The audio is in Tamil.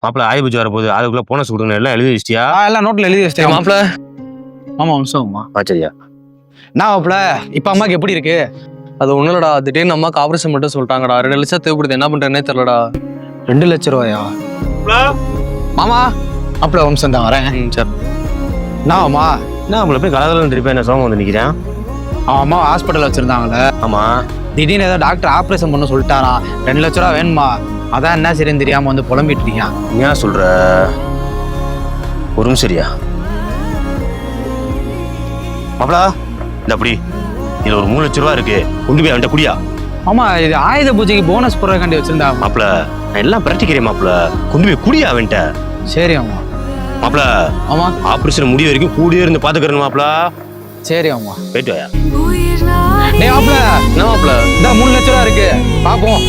மாப்பிள்ள ஆயுபூஜை வர போகுது அதுக்குள்ள போனஸ் கொடுங்க எல்லாம் எழுதி வச்சிட்டியா? எல்லாம் நோட்ல எழுதி வச்சிட்டேன் மாப்பிள ஆமா வம்சம்மா. சரியா நான் மாப்பிள இப்ப அம்மாக்கு எப்படி இருக்கு? அது ஒண்ணும் இல்லடா, திடீர்னு அம்மாக்கு ஆபரேஷன் மட்டும் சொல்லிட்டாங்கடா. 2 லட்சம் தேவைப்படுது, என்ன பண்றேன்னே தெரியலடா. 2 லட்சம் ரூபாயா? மாமா மாப்பிள வம்சம் தான் வரேன். சரி. நான்மா என்ன அவங்கள போய் கலகலன்னு திருப்பி என்ன சோகம் வந்து நிக்கிறேன்? அம்மா ஹாஸ்பிட்டல் வச்சிருந்தாங்களே, ஆமா திடீர்னு ஏதோ டாக்டர் ஆப்ரேஷன் பண்ண சொல்லிட்டாரா. 2 லட்ச ரூபா வேணுமா? அதான் என்ன சரின்னு தெரியாம வந்து புலம்பிட்டு இருக்கான். ஏன் சொல்ற? ஒரு நிமிஷம் சரியா மாப்பிளா, இந்த அப்படி இதுல ஒரு 3 லட்சம் ரூபா இருக்கு, கொண்டு போய் அவன்கிட்ட குடியா. ஆமா இது ஆயுத பூஜைக்கு போனஸ் போடுறதுக்காண்டி வச்சிருந்தாங்க. மாப்பிள நான் எல்லாம் பிரட்டிக்கிறேன் மாப்பிள, கொண்டு போய் குடியா அவன்கிட்ட. சரி அம்மா. மாப்பிள ஆமா ஆபரேஷன் முடிய வரைக்கும் கூடியே இருந்து பாத்துக்கிறேன் மாப்பிள. சரி அம்மா. போயிட்டு வாயா. டேய் மாப்பிள என்ன மாப்பிள? இந்த 3 லட்ச ரூபா இருக்கு பாப்போம்.